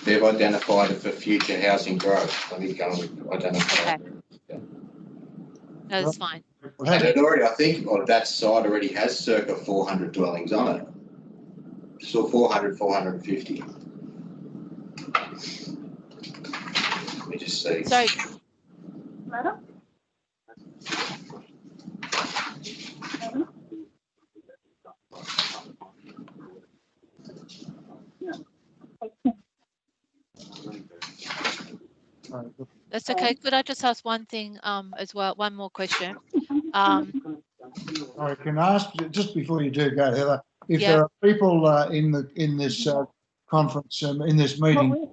They've identified it for future housing growth. Let me go and identify it. Okay. No, that's fine. And it already, I think, that site already has circa 400 dwellings on it. So 400, 450. Let me just see. So, Madam? that's okay. Could I just ask one thing as well? One more question. Sorry, can I ask just before you do go, Heather, if Yeah. there are people in this conference in this meeting,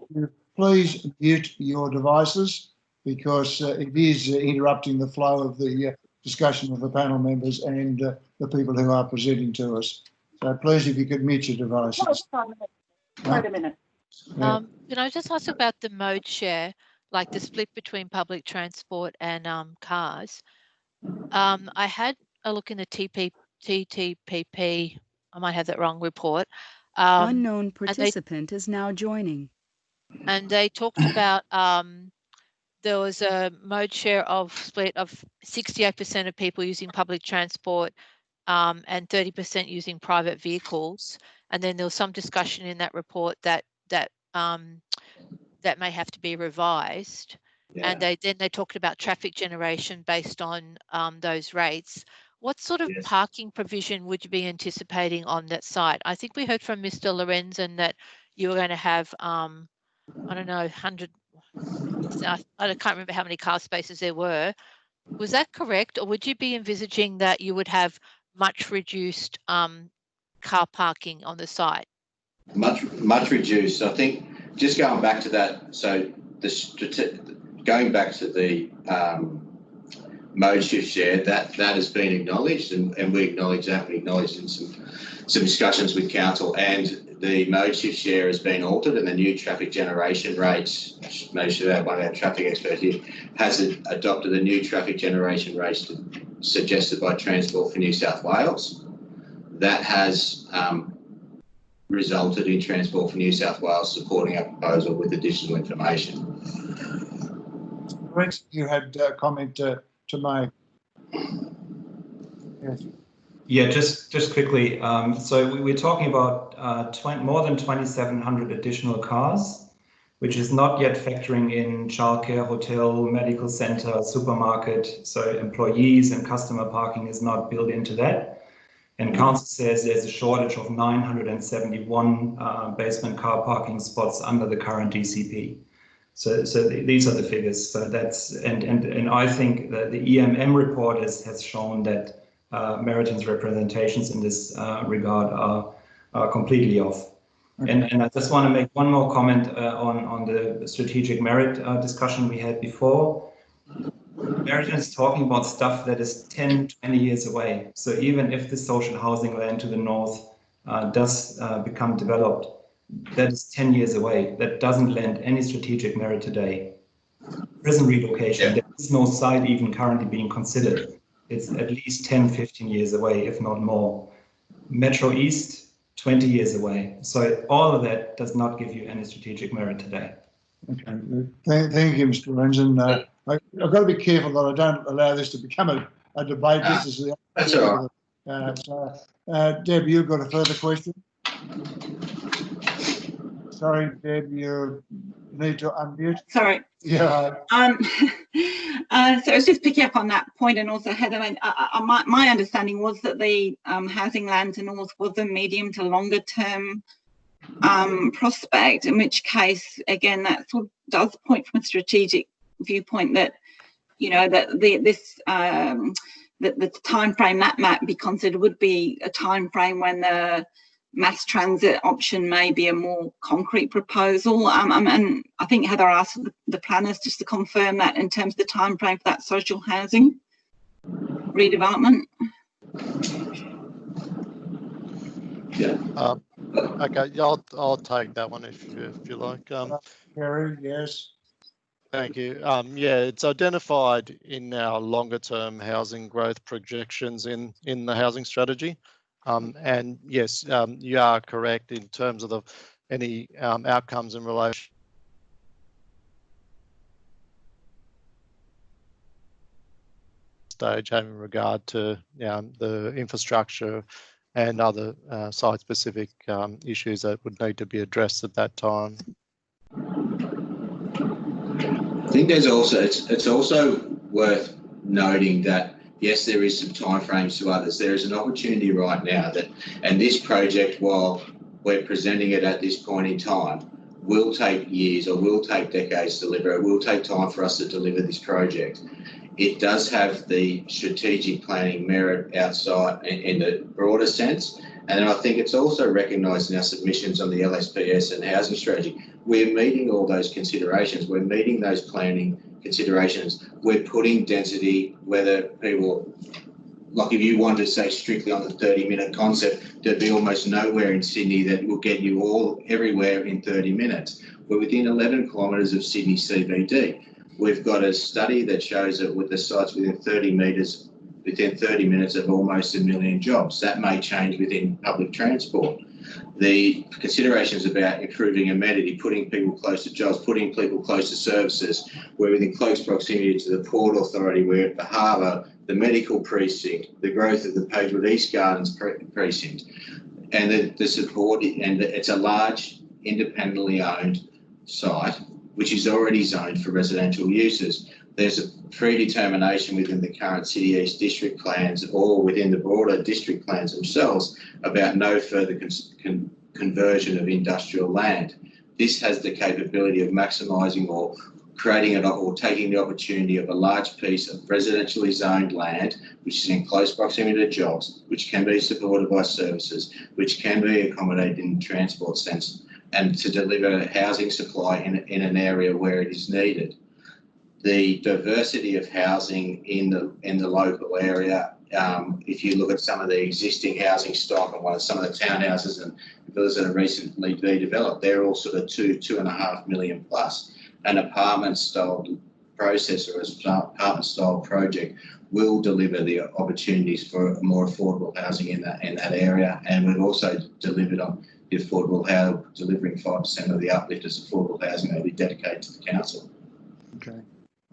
please mute your devices because it is interrupting the flow of the discussion of the panel members and the people who are presenting to us. So please, if you could mute your devices. Wait a minute. Yeah. Can I just ask about the mode share, like the split between public transport and cars? I had a look in the TTPP, I might have that wrong, report. Unknown participant is now joining. And they talked about there was a mode share of split of 68% of people using public transport and 30% using private vehicles. And then there was some discussion in that report that may have to be revised. Yeah. And they talked about traffic generation based on those rates. What sort of parking provision would you be anticipating on that site? I think we heard from Mr. Lorenzen that you were going to have, I don't know, 100, I can't remember how many car spaces there were. Was that correct? Or would you be envisaging that you would have much reduced car parking on the site? Much reduced. I think just going back to that, so going back to the mode shift share, that has been acknowledged and we acknowledge that. We acknowledged in some discussions with council, and the mode shift share has been altered and the new traffic generation rates, make sure that one of our traffic experts here has adopted the new traffic generation rates suggested by Transport for New South Wales. That has resulted in Transport for New South Wales supporting our proposal with additional information. Rex, you had a comment to make. Yes. Yeah, just quickly. So we're talking about more than 2,700 additional cars, which is not yet factoring in childcare, hotel, medical center, supermarket. So employees and customer parking is not built into that. And council says there's a shortage of 971 basement car parking spots under the current DCP. So these are the figures. So that's and I think that the EMM report has shown that Meriton's representations in this regard are completely off. And I just want to make one more comment on the strategic merit discussion we had before. Meriton is talking about stuff that is 10, 20 years away. So even if the social housing land to the north does become developed, that is 10 years away. That doesn't lend any strategic merit today. Prison relocation, there is no site even currently being considered. It's at least 10, 15 years away, if not more. Metro East, 20 years away. So all of that does not give you any strategic merit today. Okay, thank you, Mr. Lorenzen. I've got to be careful that I don't allow this to become a debate. This is the That's all right. Deb, you've got a further question? Sorry, Deb, you need to unmute. Sorry. Yeah. So I was just picking up on that point, and also Heather. My understanding was that the housing land to north was a medium to longer term prospect. In which case, again, that sort of does point from a strategic viewpoint that that the time frame that might be considered would be a time frame when the mass transit option may be a more concrete proposal. And I think Heather asked the planners just to confirm that in terms of the time frame for that social housing redevelopment. Yeah. Okay, I'll take that one if you like. Gary, yes. Thank you. Yeah, it's identified in our longer term housing growth projections in the housing strategy. And yes, you are correct in terms of any outcomes in relation stage having regard to the infrastructure and other site-specific issues that would need to be addressed at that time. I think there's also it's also worth noting that yes, there is some timeframes to others. There is an opportunity right now that, and this project, while we're presenting it at this point in time, will take years or will take decades to deliver. It will take time for us to deliver this project. It does have the strategic planning merit outside in the broader sense. And then I think it's also recognised in our submissions on the LSPS and housing strategy. We're meeting all those considerations. We're meeting those planning considerations. We're putting density, whether people, like if you want to say strictly on the 30-minute concept, there'd be almost nowhere in Sydney that will get you all everywhere in 30 minutes. We're within 11 kilometres of Sydney CBD. We've got a study that shows that with the sites within 30 minutes of almost 1 million jobs. That may change within public transport. The considerations about improving amenity, putting people close to jobs, putting people close to services. We're within close proximity to the Port Authority, we're at the harbour, the medical precinct, the growth of the Pagewood East Gardens precinct, and the support, and it's a large independently owned site which is already zoned for residential uses. There's a predetermination within the current City East district plans or within the broader district plans themselves about no further conversion of industrial land. This has the capability of maximising or creating it or taking the opportunity of a large piece of residentially zoned land, which is in close proximity to jobs, which can be supported by services, which can be accommodated in the transport sense, and to deliver housing supply in an area where it is needed. The diversity of housing in the local area, if you look at some of the existing housing stock and some of the townhouses and villas that are recently been developed, they're all sort of 2.5 million plus. An apartment style process or an apartment style project will deliver the opportunities for more affordable housing in that area. And we've also delivered on the affordable housing, delivering 5% of the uplift as affordable housing may be dedicated to the council. Okay.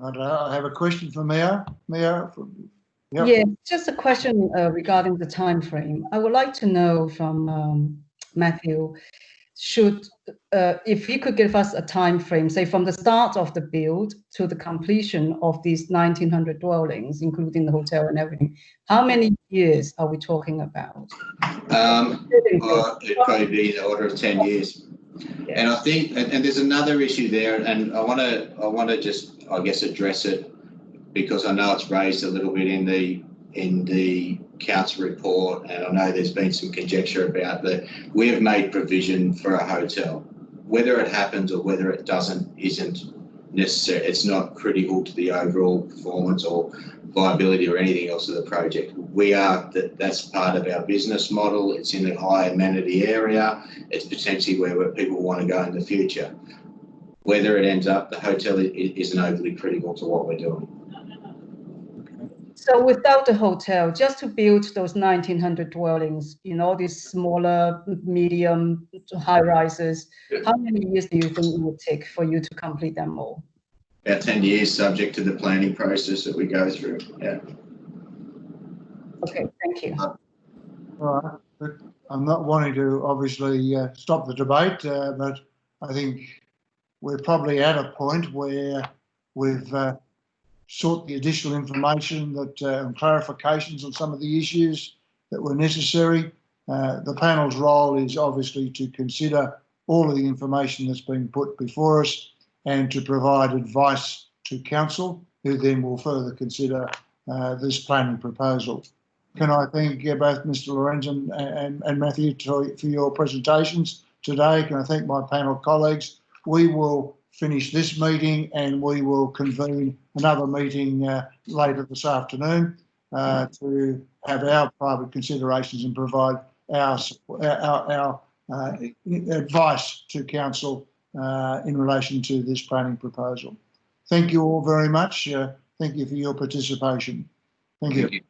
I have a question for Mia. Yep. Yeah, just a question regarding the time frame. I would like to know from Matthew, if he could give us a time frame, say from the start of the build to the completion of these 1,900 dwellings, including the hotel and everything, how many years are we talking about? It'd probably be in the order of 10 years. Yeah. And I think, and there's another issue there, and I want to just, I guess, address it because I know it's raised a little bit in the council report, and I know there's been some conjecture about that. We have made provision for a hotel. Whether it happens or whether it doesn't isn't necessary. It's not critical to the overall performance or viability or anything else of the project. That's part of our business model. It's in a high amenity area. It's potentially where people want to go in the future. Whether it ends up, the hotel isn't overly critical to what we're doing. So without the hotel, just to build those 1,900 dwellings, these smaller, medium, high rises, how many years do you think it would take for you to complete them all? About 10 years, subject to the planning process that we go through. Yeah. Okay, thank you. All right. But I'm not wanting to obviously stop the debate, but I think we're probably at a point where we've sought the additional information and clarifications on some of the issues that were necessary. The panel's role is obviously to consider all of the information that's been put before us and to provide advice to council, who then will further consider this planning proposal. Can I thank both Mr. Lorenzen and Matthew for your presentations today? Can I thank my panel colleagues? We will finish this meeting and we will convene another meeting later this afternoon to have our private considerations and provide our advice to council in relation to this planning proposal. Thank you all very much. Thank you for your participation. Thank you.